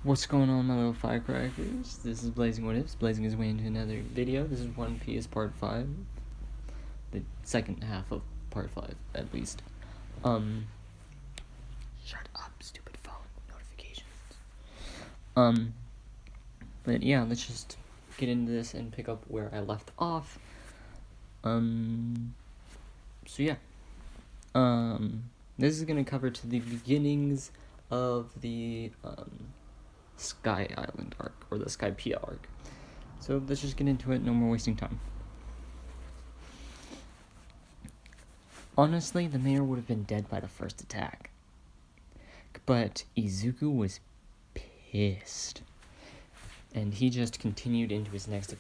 What's going on, my little firecrackers? This is Blazing What Ifs, blazing his way into another video. This is One Piece Part 5. The second half of Part 5, at least. Shut up, stupid phone notifications. But yeah, let's just get into this and pick up where I left off. So yeah. This is gonna cover to the beginnings of the, Sky Island arc, or the Skypiea arc. So let's just get into it, no more wasting time. Honestly, the mayor would have been dead by the first attack. But Izuku was pissed. And he just continued into his next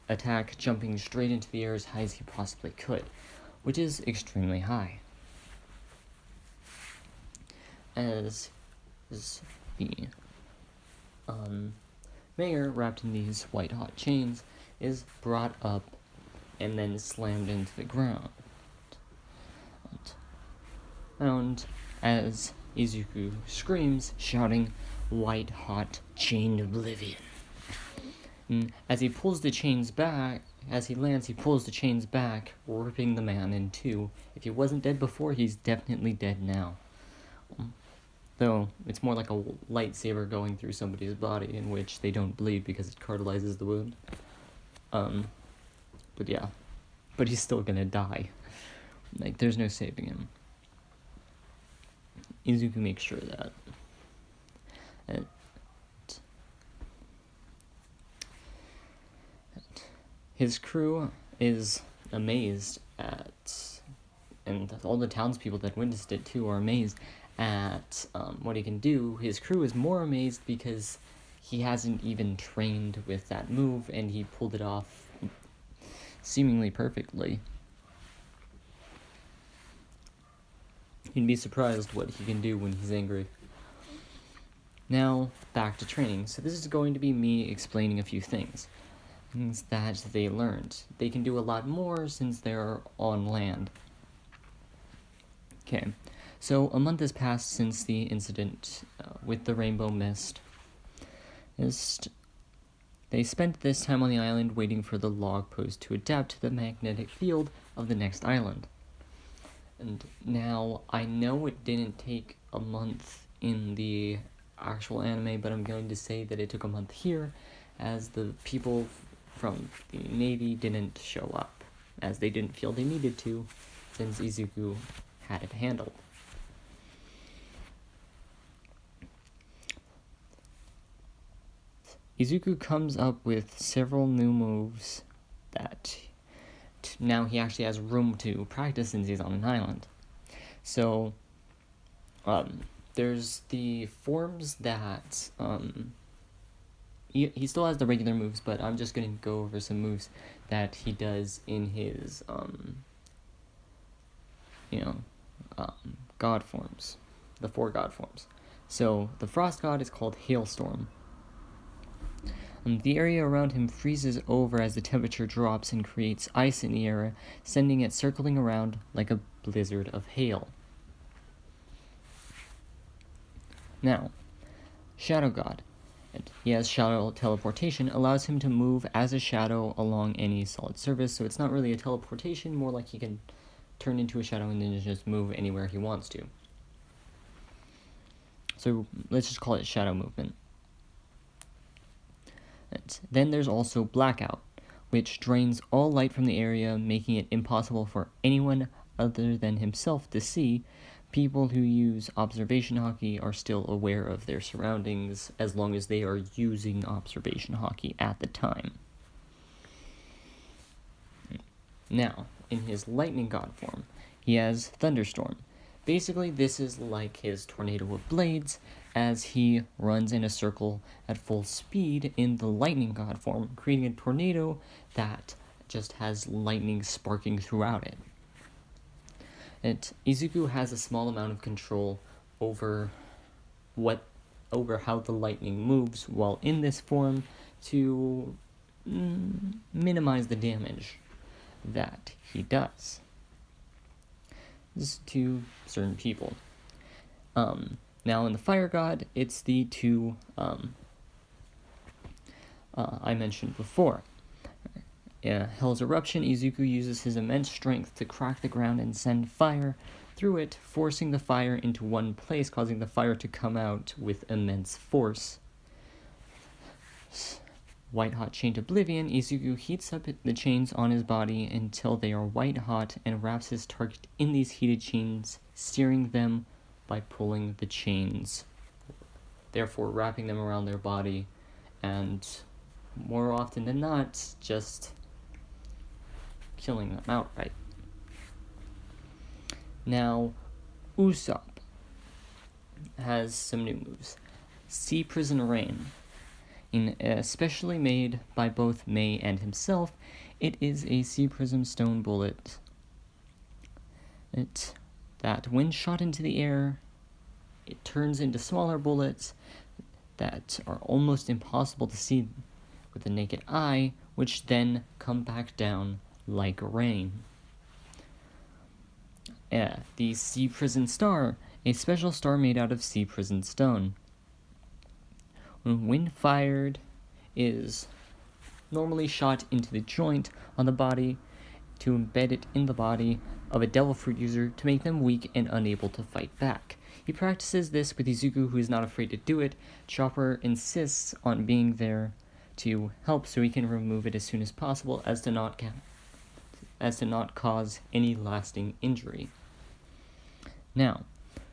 attack, jumping straight into the air as high as he possibly could, which is extremely high. As the mayor, wrapped in these white-hot chains, is brought up and then slammed into the ground. And as Izuku screams, shouting, "White-hot chained oblivion." And as he pulls the chains back, as he lands, he pulls the chains back, ripping the man in two. If he wasn't dead before, he's definitely dead now. Though, it's more like a lightsaber going through somebody's body in which they don't bleed because it cartilizes the wound. But yeah. But he's still gonna die. Like, there's no saving him. Izuku makes sure of that. And his crew is amazed at, and all the townspeople that witnessed it too are amazed at what he can do. His crew is more amazed because he hasn't even trained with that move, and he pulled it off seemingly perfectly. You'd be surprised what he can do when he's angry. Now, back to training. So this is going to be me explaining a few things that they learned. They can do a lot more since they're on land. Okay, so a month has passed since the incident with the rainbow mist. They spent this time on the island waiting for the log post to adapt to the magnetic field of the next island. And now, I know it didn't take a month in the actual anime, but I'm going to say that it took a month here, as the people from the Navy didn't show up, as they didn't feel they needed to, since Izuku had it handled. Izuku comes up with several new moves that now he actually has room to practice since he's on an island. So, there's the forms that, he still has the regular moves, but I'm just going to go over some moves that he does in his, god forms. The 4 god forms. So, the Frost God is called Hailstorm. The area around him freezes over as the temperature drops and creates ice in the air, sending it circling around like a blizzard of hail. Now, Shadow God. He has shadow teleportation, allows him to move as a shadow along any solid surface, so it's not really a teleportation, more like he can turn into a shadow and then just move anywhere he wants to. So let's just call it shadow movement. Then there's also Blackout, which drains all light from the area, making it impossible for anyone other than himself to see. People who use observation haki are still aware of their surroundings as long as they are using observation haki at the time. Now, in his Lightning God form, he has Thunderstorm. Basically, this is like his Tornado of Blades, as he runs in a circle at full speed in the Lightning God form, creating a tornado that just has lightning sparking throughout it. Izuku has a small amount of control over how the lightning moves while in this form to minimize the damage that he does. This is to certain people. Now in the Fire God, it's the 2 I mentioned before. Hell's eruption, Izuku uses his immense strength to crack the ground and send fire through it, forcing the fire into one place, causing the fire to come out with immense force. White hot chained oblivion, Izuku heats up the chains on his body until they are white hot and wraps his target in these heated chains, steering them by pulling the chains, therefore wrapping them around their body, and more often than not, just killing them outright. Now, Usopp has some new moves. Sea Prison Rain. Especially made by both Mei and himself, it is a Sea Prism stone bullet that, when shot into the air, it turns into smaller bullets that are almost impossible to see with the naked eye, which then come back down like rain. The Sea Prison Star, a special star made out of Sea Prison stone. When fired, is normally shot into the joint on the body to embed it in the body of a devil fruit user to make them weak and unable to fight back. He practices this with Izuku, who is not afraid to do it. Chopper insists on being there to help so he can remove it as soon as possible as to not cause any lasting injury. Now,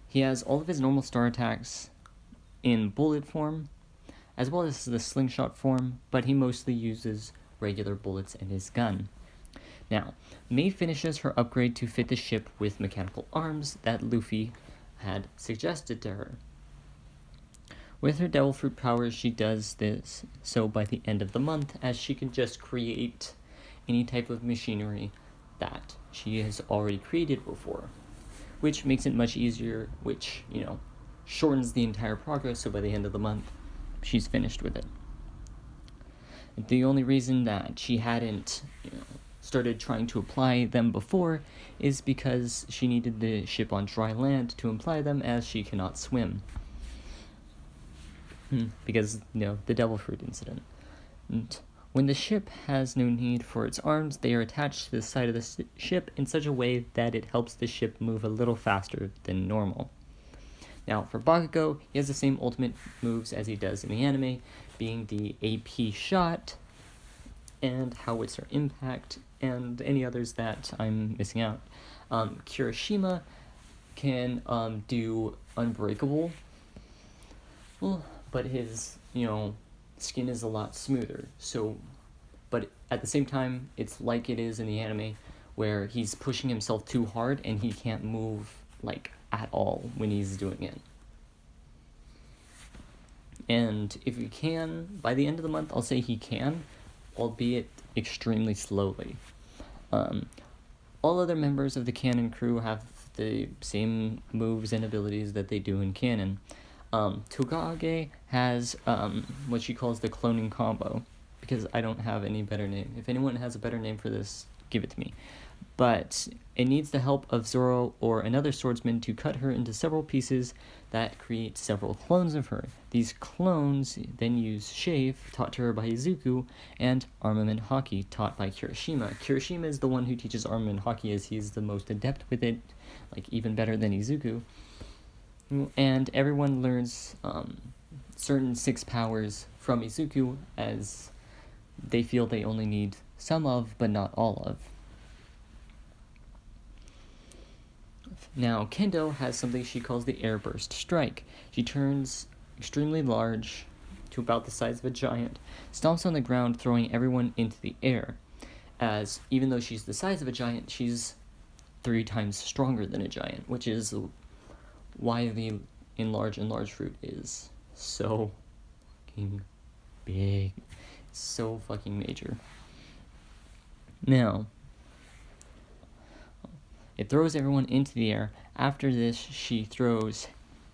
he has all of his normal star attacks in bullet form, as well as the slingshot form, but he mostly uses regular bullets in his gun. Now, Mei finishes her upgrade to fit the ship with mechanical arms that Luffy had suggested to her. With her devil fruit powers, she does this so by the end of the month, as she can just create any type of machinery that she has already created before, which makes it much easier, which, shortens the entire progress, so by the end of the month, she's finished with it. The only reason that she hadn't, started trying to apply them before is because she needed the ship on dry land to apply them, as she cannot swim. Because, the devil fruit incident. And when the ship has no need for its arms, they are attached to the side of the ship in such a way that it helps the ship move a little faster than normal. Now, for Bakugo, he has the same ultimate moves as he does in the anime, being the AP shot, and howitzer impact, and any others that I'm missing out. Kirishima can do unbreakable, but his, skin is a lot smoother. So, but at the same time, it's like it is in the anime, where he's pushing himself too hard and he can't move, at all when he's doing it. And if he can, by the end of the month, I'll say he can, albeit extremely slowly. All other members of the canon crew have the same moves and abilities that they do in canon. Togage has what she calls the cloning combo, because I don't have any better name. If anyone has a better name for this, give it to me. But it needs the help of Zoro or another swordsman to cut her into several pieces that create several clones of her. These clones then use Shave, taught to her by Izuku, and Armament Haki, taught by Kirishima. Kirishima is the one who teaches Armament Haki, as he's the most adept with it, even better than Izuku. And everyone learns certain 6 powers from Izuku, as they feel they only need some of, but not all of. Now, Kendo has something she calls the Airburst Strike. She turns extremely large, to about the size of a giant, stomps on the ground, throwing everyone into the air. As, even though she's the size of a giant, she's 3 times stronger than a giant, which is why the enlarge fruit is so fucking big. It's so fucking major. Now, it throws everyone into the air. After this, she throws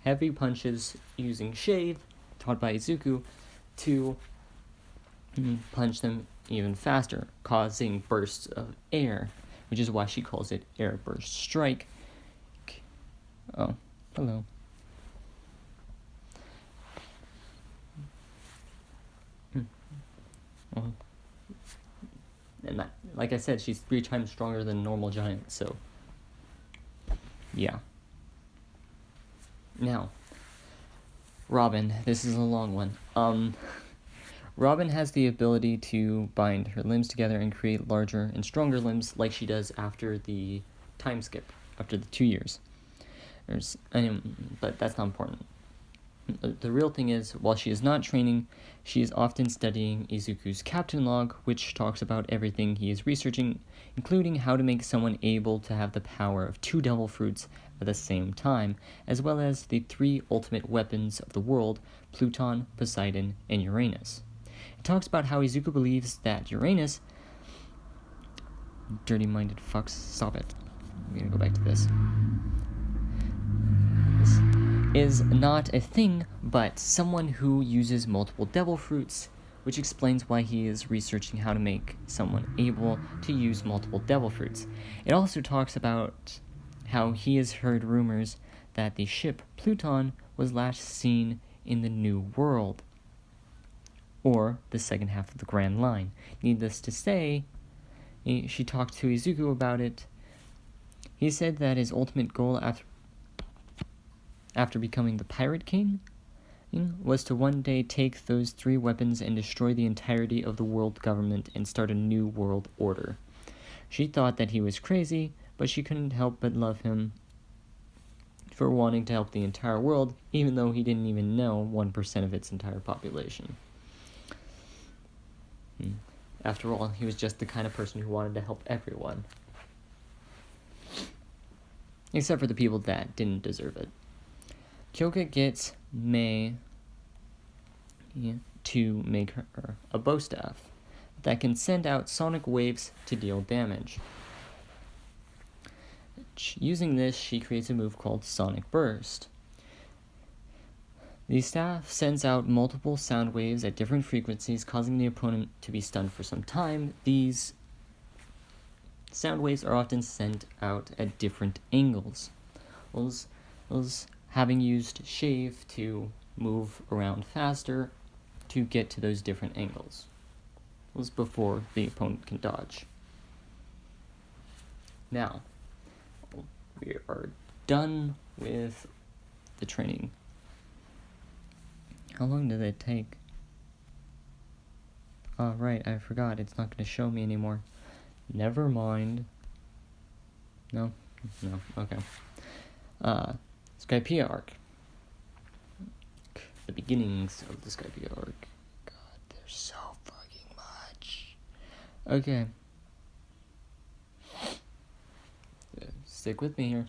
heavy punches using Shave, taught by Izuku, to punch them even faster, causing bursts of air, which is why she calls it Air Burst Strike. Oh, hello. like I said, she's 3 times stronger than a normal giant, so yeah. Now, Robin, this is a long one. Robin has the ability to bind her limbs together and create larger and stronger limbs like she does after the time skip, after the 2 years. But that's not important. The real thing is, while she is not training, she is often studying Izuku's captain log, which talks about everything he is researching, including how to make someone able to have the power of 2 devil fruits at the same time, as well as the 3 ultimate weapons of the world, Pluton, Poseidon, and Uranus. It talks about how Izuku believes that Uranus... Dirty-minded fucks, stop it. I'm gonna go back to this. Is not a thing, but someone who uses multiple devil fruits, which explains why he is researching how to make someone able to use multiple devil fruits. It also talks about how he has heard rumors that the ship Pluton was last seen in the New World, or the second half of the Grand Line. Needless to say, she talked to Izuku about it. He said that his ultimate goal after becoming the Pirate King was to one day take those 3 weapons and destroy the entirety of the world government and start a new world order. She thought that he was crazy, but she couldn't help but love him for wanting to help the entire world, even though he didn't even know 1% of its entire population. After all, he was just the kind of person who wanted to help everyone. Except for the people that didn't deserve it. Kyoka gets Mei to make her a bow staff that can send out sonic waves to deal damage. Using this, she creates a move called Sonic Burst. The staff sends out multiple sound waves at different frequencies, causing the opponent to be stunned for some time. These sound waves are often sent out at different angles. Having used Shave to move around faster to get to those different angles. It was before the opponent can dodge. Now, we are done with the training. How long did it take? Oh, right, I forgot. It's not going to show me anymore. Never mind. No, okay. Skypiea arc. The beginnings of the Skypiea arc. God, there's so fucking much. Okay. Stick with me here.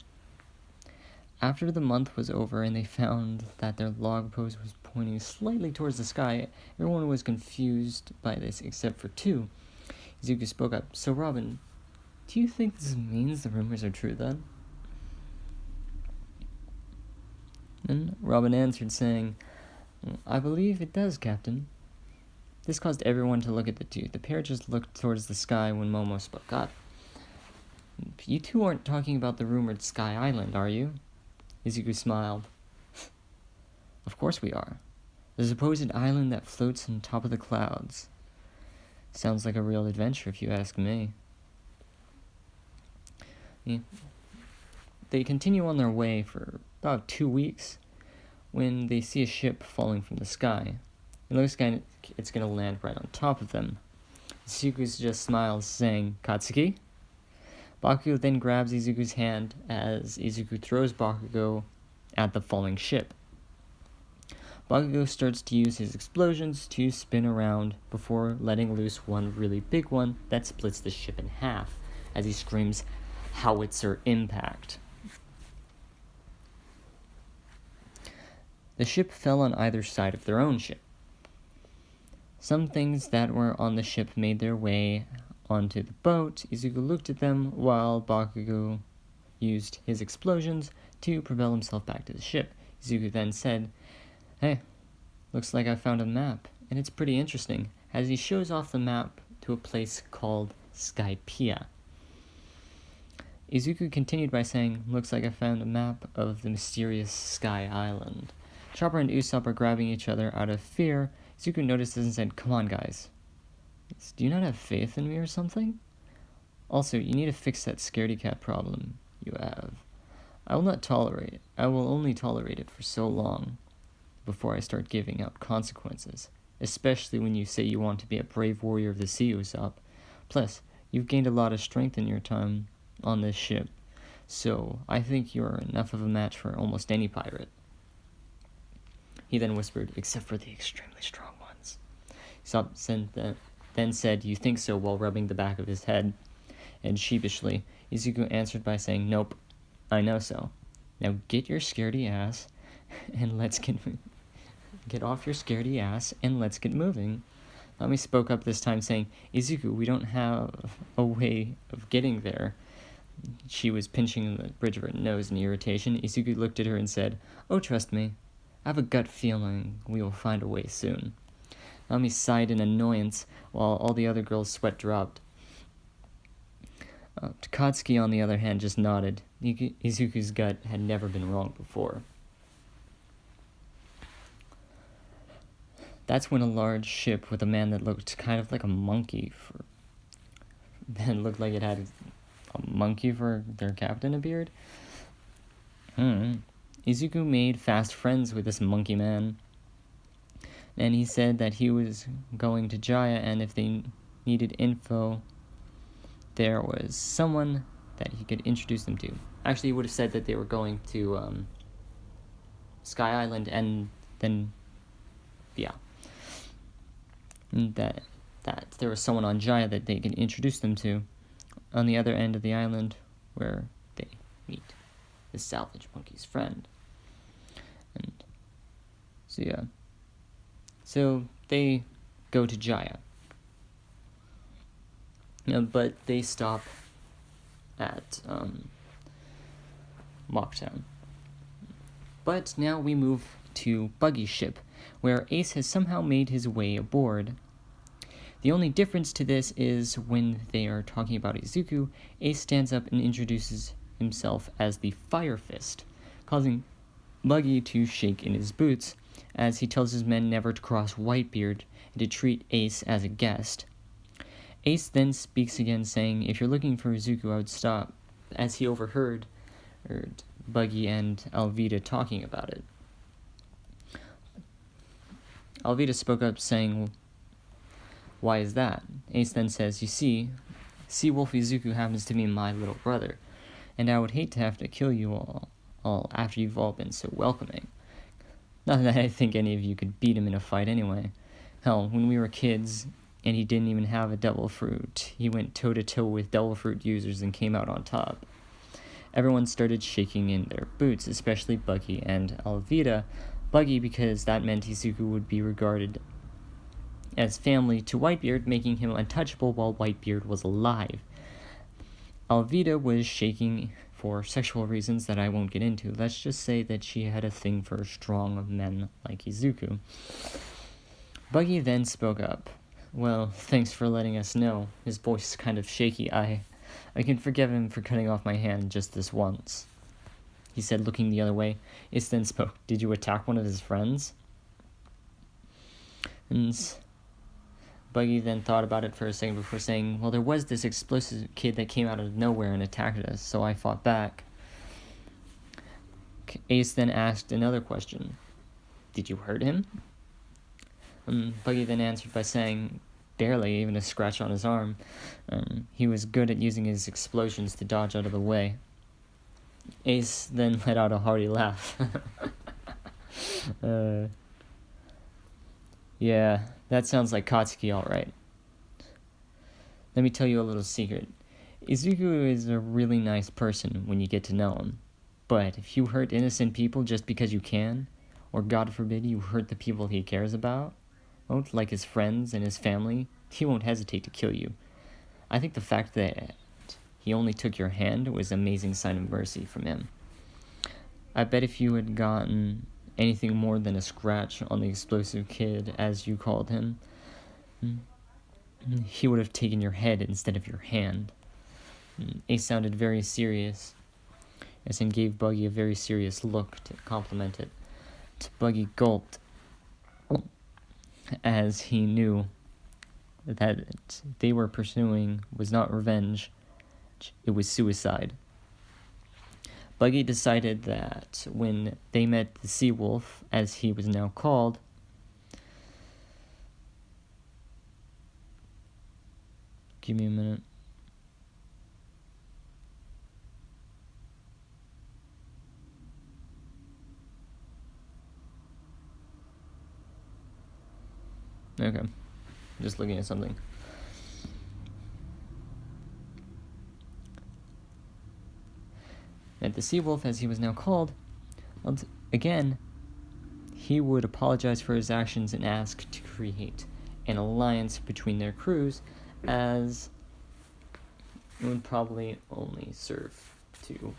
After the month was over and they found that their log post was pointing slightly towards the sky, everyone was confused by this except for 2. Izuku spoke up. So Robin, do you think this means the rumors are true then? And Robin answered, saying, I believe it does, Captain. This caused everyone to look at the 2. The pair just looked towards the sky when Momo spoke up. You 2 aren't talking about the rumored Sky Island, are you? Izuku smiled. Of course we are. The supposed island that floats on top of the clouds. Sounds like a real adventure if you ask me. Yeah. They continue on their way for about 2 weeks when they see a ship falling from the sky. It looks like it's going to land right on top of them. Izuku just smiles, saying, Katsuki? Bakugo then grabs Izuku's hand as Izuku throws Bakugo at the falling ship. Bakugo starts to use his explosions to spin around before letting loose one really big one that splits the ship in half as he screams, Howitzer impact. The ship fell on either side of their own ship. Some things that were on the ship made their way onto the boat. Izuku looked at them while Bakugo used his explosions to propel himself back to the ship. Izuku then said, Hey, looks like I found a map, and it's pretty interesting, as he shows off the map to a place called Skypiea. Izuku continued by saying, Looks like I found a map of the mysterious Sky Island. Chopper and Usopp are grabbing each other out of fear. Izuku notices and said, Come on, guys. Do you not have faith in me or something? Also, you need to fix that scaredy cat problem you have. I will not tolerate it. I will only tolerate it for so long before I start giving out consequences, especially when you say you want to be a brave warrior of the sea, Usopp. Plus, you've gained a lot of strength in your time on this ship, so I think you're enough of a match for almost any pirate. He then whispered, except for the extremely strong ones. Usopp then said, you think so, while rubbing the back of his head. And sheepishly, Izuku answered by saying, nope, I know so. Now get your scaredy ass and let's get off your scaredy ass and let's get moving. Nami spoke up this time saying, Izuku, we don't have a way of getting there. She was pinching the bridge of her nose in irritation. Izuku looked at her and said, oh, trust me. I have a gut feeling we will find a way soon. Nami sighed in annoyance while all the other girls' sweat dropped. Takatsuki, on the other hand, just nodded. Izuku's gut had never been wrong before. That's when a large ship with a man that looked kind of like a monkey that looked like it had a monkey for their captain appeared. Izuku made fast friends with this monkey man, and he said that he was going to Jaya, and if they needed info, there was someone that he could introduce them to. Actually, he would have said that they were going to Sky Island, and then, yeah, that there was someone on Jaya that they could introduce them to on the other end of the island where they meet the salvage monkey's friend. And so, yeah. So they go to Jaya. But they stop at Mocktown. But now we move to Buggy's ship, where Ace has somehow made his way aboard. The only difference to this is when they are talking about Izuku, Ace stands up and introduces himself as the Fire Fist, causing Buggy to shake in his boots as he tells his men never to cross Whitebeard and to treat Ace as a guest. Ace then speaks again, saying, if you're looking for Izuku, I would stop, as he overheard Buggy and Alvida talking about it. Alvida spoke up, saying, why is that? Ace then says, you see, Seawolf Izuku happens to be my little brother, and I would hate to have to kill you all after you've all been so welcoming. Not that I think any of you could beat him in a fight anyway. Hell, when we were kids and he didn't even have a devil fruit, he went toe-to-toe with devil fruit users and came out on top. Everyone started shaking in their boots, especially Buggy and Alvida. Buggy because that meant Izuku would be regarded as family to Whitebeard, making him untouchable while Whitebeard was alive. Alvida was shaking for sexual reasons that I won't get into. Let's just say that she had a thing for strong men like Izuku. Buggy then spoke up. Well, thanks for letting us know. His voice is kind of shaky. I can forgive him for cutting off my hand just this once, he said, looking the other way. Ace then spoke. Did you attack one of his friends? And Buggy then thought about it for a second before saying, well, there was this explosive kid that came out of nowhere and attacked us, so I fought back. Ace then asked another question. Did you hurt him? Buggy then answered by saying, barely, even a scratch on his arm. He was good at using his explosions to dodge out of the way. Ace then let out a hearty laugh. Yeah, that sounds like Katsuki, alright. Let me tell you a little secret. Izuku is a really nice person when you get to know him. But if you hurt innocent people just because you can, or God forbid you hurt the people he cares about, like his friends and his family, he won't hesitate to kill you. I think the fact that he only took your hand was an amazing sign of mercy from him. I bet if you had gotten anything more than a scratch on the explosive kid, as you called him, he would have taken your head instead of your hand. Ace sounded very serious, and gave Buggy a very serious look to compliment it. Buggy gulped, as he knew that they were pursuing was not revenge, It was suicide. Buggy decided that when they met the Sea Wolf, as he was now called, give me a minute. Okay, just looking at something. At the Sea Wolf, as he was now called, again, he would apologize for his actions and ask to create an alliance between their crews, as it would probably only serve to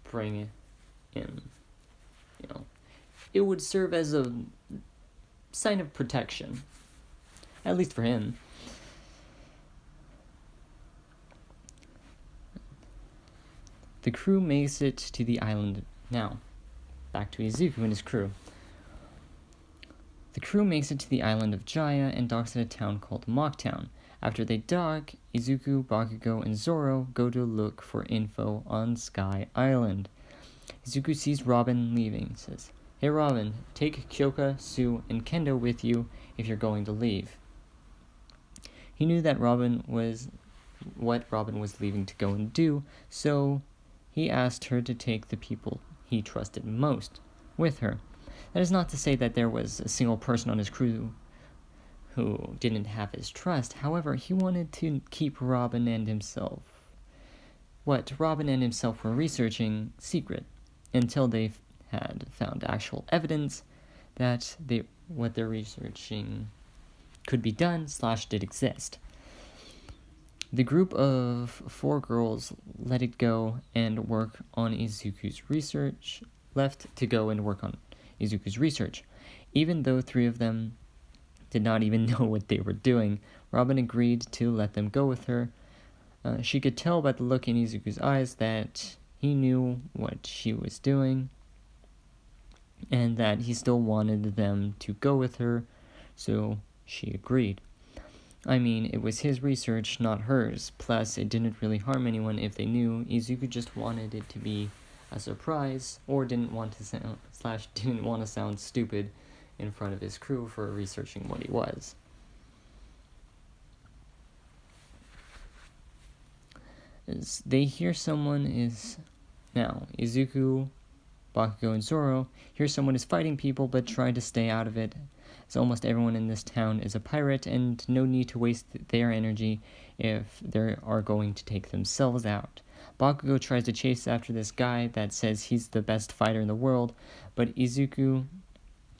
bring in, it would serve as a sign of protection, at least for him. The crew makes it to the island now. Back to Izuku and his crew. The crew makes it to the island of Jaya and docks at a town called Mocktown. After they dock, Izuku, Bakugo, and Zoro go to look for info on Sky Island. Izuku sees Robin leaving, says, "Hey Robin, take Kyoka, Sue, and Kendo with you if you're going to leave." He knew that what Robin was leaving to go and do, so he asked her to take the people he trusted most with her. That is not to say that there was a single person on his crew who didn't have his trust. However, he wanted to keep what Robin and himself were researching secret until they had found actual evidence that what they're researching could be done / did exist. The group of 4 girls let it go and work on Izuku's research, Even though 3 of them did not even know what they were doing, Robin agreed to let them go with her. She could tell by the look in Izuku's eyes that he knew what she was doing, and that he still wanted them to go with her, so she agreed. I mean, it was his research, not hers. Plus, it didn't really harm anyone if they knew. Izuku just wanted it to be a surprise, or didn't want to sound stupid in front of his crew for researching what he was. As they hear Izuku, Bakugo, and Zoro hear someone is fighting people but try to stay out of it, as almost everyone in this town is a pirate, and no need to waste their energy if they are going to take themselves out. Bakugo tries to chase after this guy that says he's the best fighter in the world, but Izuku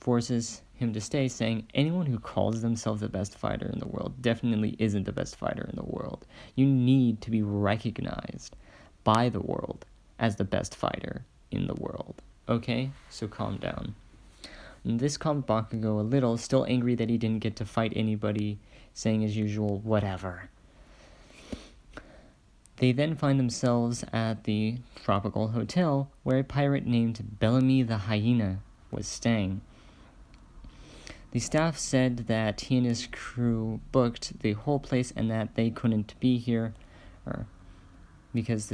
forces him to stay, saying anyone who calls themselves the best fighter in the world definitely isn't the best fighter in the world. You need to be recognized by the world as the best fighter in the world. Okay? So calm down. And this calmed Bakugo a little, still angry that he didn't get to fight anybody, saying as usual, whatever. They then find themselves at the tropical hotel where a pirate named Bellamy the Hyena was staying. The staff said that he and his crew booked the whole place and that they couldn't be here, because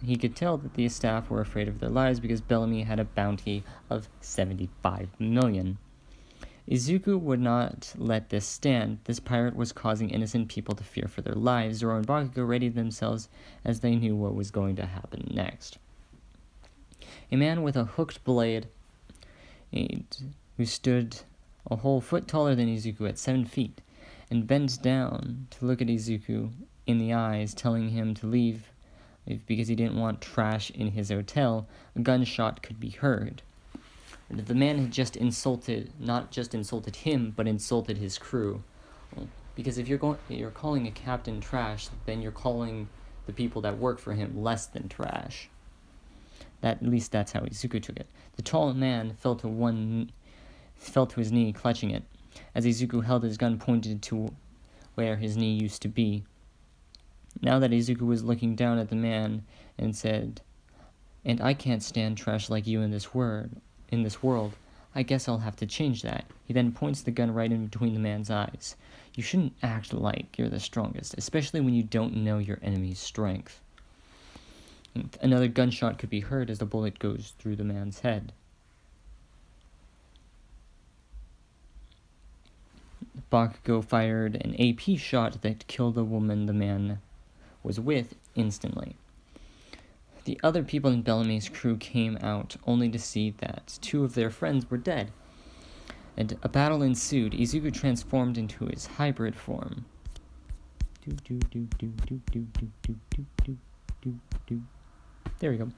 he could tell that the staff were afraid of their lives because Bellamy had a bounty of 75 million. Izuku would not let this stand. This pirate was causing innocent people to fear for their lives. Zoro and Bakugo readied themselves as they knew what was going to happen next. A man with a hooked blade, who stood a whole foot taller than Izuku at 7 feet, and bent down to look at Izuku in the eyes, telling him to leave because he didn't want trash in his hotel. A gunshot could be heard. The man had not just insulted him, but insulted his crew. Because if you're calling a captain trash, then you're calling the people that work for him less than trash. At least that's how Izuku took it. The tall man fell to his knee, clutching it, as Izuku held his gun pointed to where his knee used to be. Now that Izuku was looking down at the man and said, "And I can't stand trash like you in this world. I guess I'll have to change that. He then points the gun right in between the man's eyes. You shouldn't act like you're the strongest, especially when you don't know your enemy's strength. Another gunshot could be heard as the bullet goes through the man's head. Bakugo fired an AP shot that killed the woman the man was with instantly. The other people in Bellamy's crew came out only to see that 2 of their friends were dead, and a battle ensued. Izuku transformed into his hybrid form. There we go.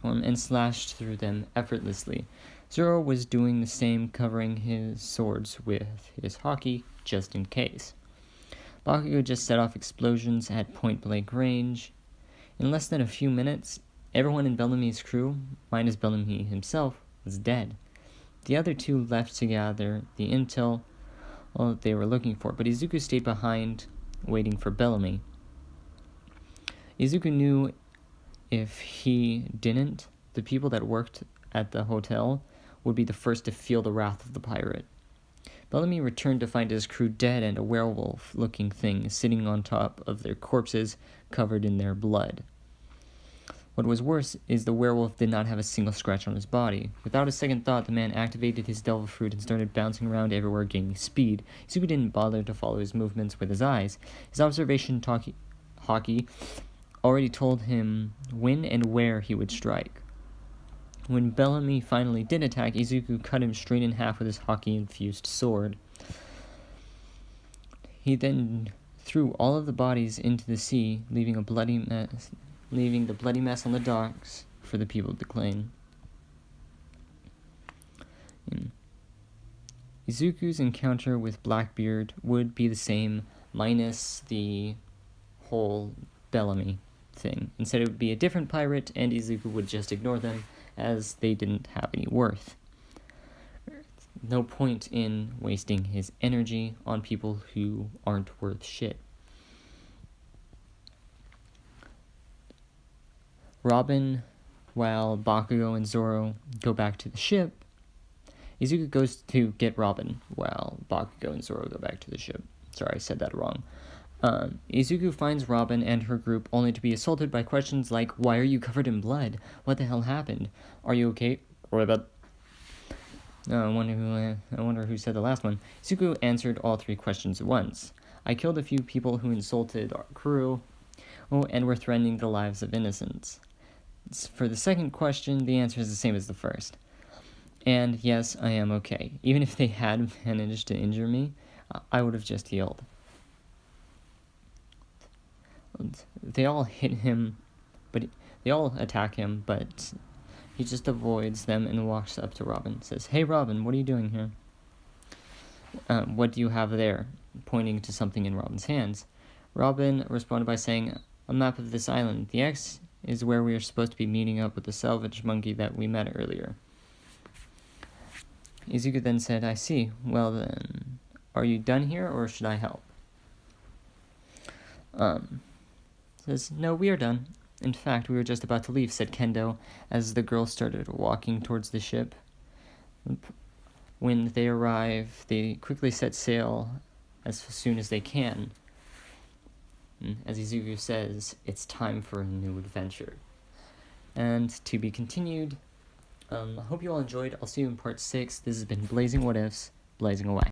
And slashed through them effortlessly. Zoro was doing the same, covering his swords with his haki, just in case. Bakugo just set off explosions at point-blank range. In less than a few minutes, everyone in Bellamy's crew, minus Bellamy himself, was dead. The other 2 left to gather the intel they were looking for, but Izuku stayed behind, waiting for Bellamy. Izuku knew if he didn't, the people that worked at the hotel would be the first to feel the wrath of the pirate. Bellamy returned to find his crew dead and a werewolf-looking thing sitting on top of their corpses, covered in their blood. What was worse is the werewolf did not have a single scratch on his body. Without a second thought, the man activated his devil fruit and started bouncing around everywhere, gaining speed. Izuku didn't bother to follow his movements with his eyes. His observation haki already told him when and where he would strike. When Bellamy finally did attack, Izuku cut him straight in half with his haki-infused sword. He then threw all of the bodies into the sea, leaving the bloody mess on the docks for the people to clean. Izuku's encounter with Blackbeard would be the same, minus the whole Bellamy thing. Instead, it would be a different pirate, and Izuku would just ignore them, as they didn't have any worth. No point in wasting his energy on people who aren't worth shit. Robin, while Bakugo and Zoro go back to the ship, Izuku goes to get Robin while Bakugo and Zoro go back to the ship. Sorry, I said that wrong. Izuku finds Robin and her group only to be assaulted by questions like, "Why are you covered in blood? What the hell happened? Are you okay?" Or about, I wonder who said the last one. Izuku answered all 3 questions at once. "I killed a few people who insulted our crew, and were threatening the lives of innocents." For the second question, the answer is the same as the first. And yes, I am okay. Even if they had managed to injure me, I would have just healed. They all hit him, but they all attack him, but he just avoids them and walks up to Robin. Says, "Hey Robin, what are you doing here?" "What do you have there?" Pointing to something in Robin's hands. Robin responded by saying, "A map of this island. The X is where we are supposed to be meeting up with the salvage monkey that we met earlier." Izuku then said, "I see. Well then, are you done here, or should I help?" Says, "No, we are done. In fact, we were just about to leave," said Kendo, as the girls started walking towards the ship. When they arrive, they quickly set sail as soon as they can. As Izuku says, it's time for a new adventure. And to be continued. I hope you all enjoyed. I'll see you in part 6. This has been Blazing What Ifs, blazing away.